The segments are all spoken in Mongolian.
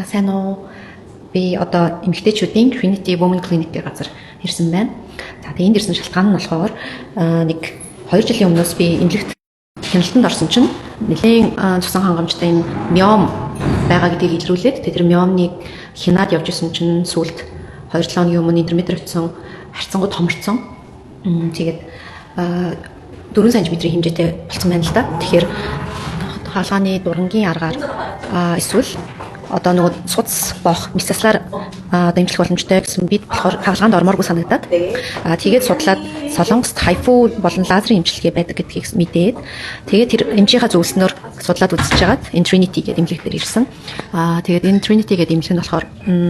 Сайн уу? Би одоо эмэгтэйчүүдийн Trinity Women Clinic гэх газар ирсэн байна. За тэгээ энд ирсэн шалтгаан нь болохоор нэг 2 жилийн өмнөөс би эмнэлэгт хяналтанд орсон чинь нэлийн цусан хангамжтай юм миом байгаа гэдгийг илрүүлээд тэр миомныг хянаад явж исэн чинь сүүлд 2-7 хоногийн өмнө интерметр очсон, харьцангуй томорцсон. Тэгээд 4 см-ийн хэмжээтэй болсон байна л да. Тэгэхээр хаалгааны дурангийн аргаар эсвэл одоо нөгөө суц боох месцлаар дэмжлэх боломжтой гэсэн бид болохоор хаалгаанд ормооргүй санагдаад тэгээд судлаад Солонгост хайфу болон лазерын эмчилгээ байдаг гэдгийг мэдээд тэгээд тэр эмчийнхаа зөвлснөөр судлаад үзэж байгаад энэ Trinity гэдэг эмнэлэг дээр ирсэн. Тэгээд энэ Trinity гэдэг эмнэлэг нь болохоор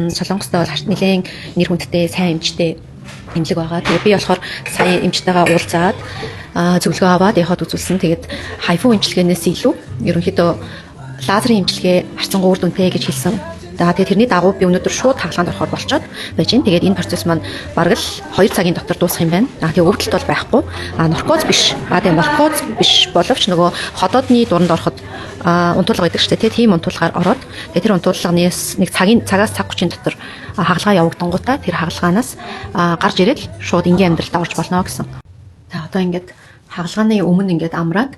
Солонгостой бол нэлээд нэр хүндтэй сайн эмчтэй эмнэлэг байгаа. Тэгээд би болохоор сая эмчтэйгээ уулзаад зөвлөгөө аваад яхад үзүүлсэн. Тэгээд хайфу эмчилгээнээс илүү ерөнхийдөө лазерын эмчилгээ харьцангуй үр дүнтэй гэж хэлсэн. За тэгээд тэрний дагуу би өнөөдөр шууд хаалгаанд орохоор болчиход байж байна. Тэгээд энэ процесс маань бараг л 2 цагийн дотор дуусах юм байна. Тэгээд өвдөлт бол байхгүй. Наркоз биш. Тэгээд наркоз биш боловч нөгөө ходоодны дуранд ороход унтуулга гэдэг чинь тийм унтуулгаар ороод тэгээд тэр унтуулганаас нэг цагаас цаг 30-ын дотор хаалгаа явагдангуудаа тэр хаалгаанаас гарч ирээд шууд энгийн амьдралд орж болно гэсэн. За одоо ингээд хаалгааны өмнө ингээд амраад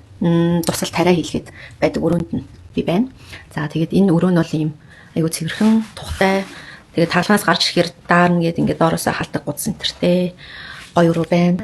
тусал тариа хийлгээд байдаг өрөөнд нь би байна. За тэгээд энэ өрөө нь бол ийм айгу цэвэрхэн тухтай. Тэгээд хаалганаас гарч ирэхээр даарна гэд ингээд доороосоо халтаг гудс энтертэй гоё өрөө байна.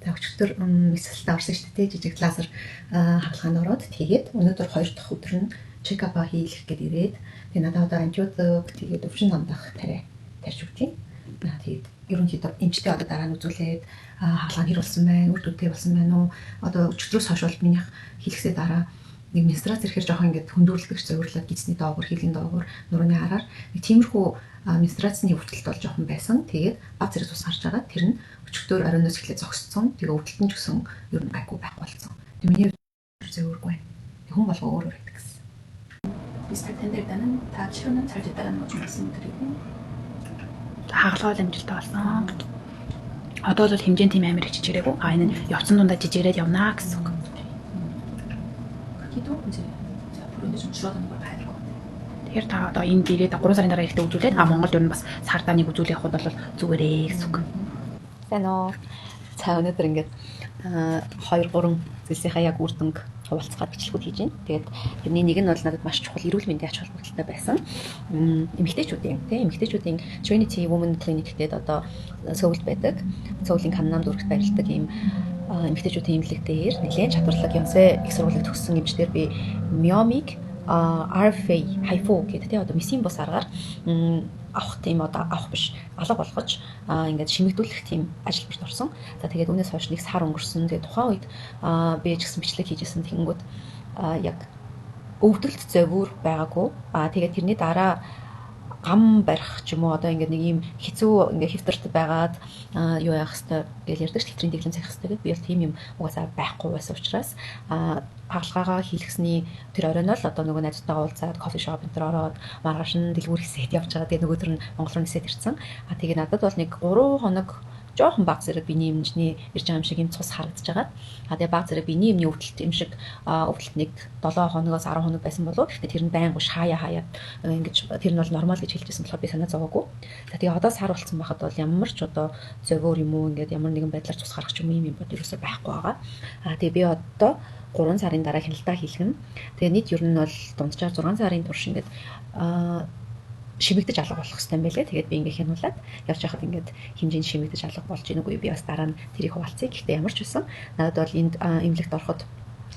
За өчигдөр месцэлтэй орсон шүү дээ. Жижиг лазер хаалгаанд ороод тэгээд өнөөдөр 2 дахь өдөр нь чекап хийх гээд ирээд тэгээд надад одоо антибиотик тэгээд өвчин намдах тариа тарьж өгч байна. Тэгээд ерөнхийдөө эмчтэй одоо дараа нь үзүүлээд хаалгаа хэр болсон байна, үр дүнтэй болсон байна уу? Одоо өчигдрөөс хойш бол минийх хэлэхсээ дараа нэг менструац ирэхээр жоохон ингээд хөндөөрлөг зөвөрлөд гизний доогуур, хилийн доогуур, нурууны хараар нэг тиймэрхүү менструацны өвдөлт бол жоохон байсан. Тэгээд бац зэрэг тус гарч байгаа. Тэр нь өчигдөр оройноос эхлээд зогсцсон. Тэгээ өвдөлт нь ч гэсэн ер нь гайгүй байхгүй болсон. Тэгээ миний зөвөргүй байна. Хүн болго өөр байдаг гэсэн. 비슷할 텐데 일단은 다 치료는 잘 됐다는 거 좀 말씀드리고 хаалгаа амжилттай болсон. Одоо бол хэмжээнд тийм амар их жижигрээгүй. Энэ явцсан дундаа жижигрээд явнаа гэсэн үг. 크기도 이제 앞으로 이제 좀 줄어드는 걸 봐야 될 것 같아요. Тэгэхээр та одоо энэ дээрээ 3 сарын дараа ихтэй үзүүлээд Монголд ер нь бас сардааныг үзүүлэх явахд бол зүгээрээ гэсэн үг. Сайн уу? За өнөөдөр ингээд 2-3 зүйлсийнхаа яг үр дүнг хуваалцгаад бичлэгүүд хийж байна. Тэгээд тэрний нэг нь бол надад маш чухал эрүүл мэндийн ач холбогдолтой байсан. Эмэгтэйчүүдийн Trinity Women Clinic гэдэг одоо Сөүлд байдаг. Сөүлийн Каннам дүрэгт байрладаг ийм эмэгтэйчүүдийн эмнэлэг дээр нэлээд чадварлаг Ёнсэ их сургуулийг төгссөн эмчдэр би миомыг RFA хайфу гэдэг одоо месийн бус аргаар авах тийм одоо авах биш алга болгож ингээд шимэгдүүлэх тийм ажил бишд орсон. За тэгээд үүнээс хойш нэг сар өнгөрсөн. Тэгээд тухайн үед би ч гэсэн бичлэг хийжсэн тэгэнгүүт яг өвдөлт зөвөр байгаагүй. Тэгээд тэрний дараа гам барих ч юм уу одоо ингээд нэг юм хэцүү ингээд хөвтөрт байгаад юу яах хэвээр гэж ярьдаг ш хэвтрийн дэглэм цах хэвээр би бол тийм юм угаасаа байхгүй байсан учраас хаалгаагаа хийлгэсний тэр оройн л одоо нөгөө найзтайгаа уулзаад кофе шоп энэ төр ороод маргааш нь дэлгүүр хэсэд явж байгаа. Тэгээ нөгөөдөр нь Монгол руу нисээд ирсэн. Тэгээ надад бол нэг 3 хоног жоохон баг зэрэг биений эмчний ирж байгаа юм шиг юм цус харагдаж байгаа. Тэгээ баг зэрэг биений эмний өвдөлт юм шиг өвдөлт нэг 7 хоногоос 10 хоног байсан болов. Гэхдээ тэр нь байнга хаяа ингэж тэр нь бол нормал гэж хэлжсэн болохоор би санаа зовоогүй. Тэгээ одоо сар болсон байхад бол ямар ч одоо зовөөр юм уу ингээд ямар нэгэн байдлаар цус гарах ч юм юм бод ерөөсөй байхгүй байгаа. Тэгээ би одоо 3 сарын дараа хяналтаа хийлгэнэ. Тэгээ нийт ер нь бол дунджаар 6 сарын турш ингээд шимэгдэж алга болох хэрэгтэй юм байлээ. Тэгээд би ингээ хянуулаад явж байхад ингээд хэмжээнд шимэгдэж алга болж ийн үгүй би бас дараа нь тэрийг хуваалцъя. Гэхдээ ямар ч байсан надад бол энд эмнэлэгт ороход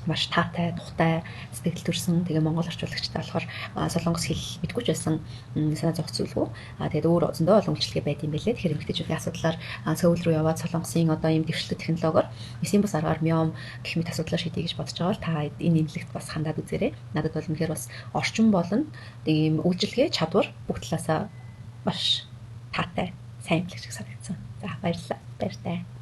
маш таатай, тухтай сэтгэл төрсөн. Тэгээ Монгол орчуулагчтай болохоор солонгос хэл мэдгүй ч байсан санаа зовх зүйлгүй. Тэгээд өөр зөндөө олон үйлчлэгээ байд юм байлээ. Тэгэхээр эмэгтэйчүүдийн асуудлаар Сөүл рүү яваад солонгосын одоо ийм дэвшилтэй технологиор месийн бус аргаар миом гэх мэт асуудлаар шийдэе гэж бодож байгаа бол та энэ эмнэлэгт бас хандаад үзээрэй. Надад бол үнэхээр бас орчин болон ийм үйлчлэгээ чадвар бүх талаасаа маш таатай, сайн эмнэлэг шиг санагдсан. За баярлалаа. Баяртай.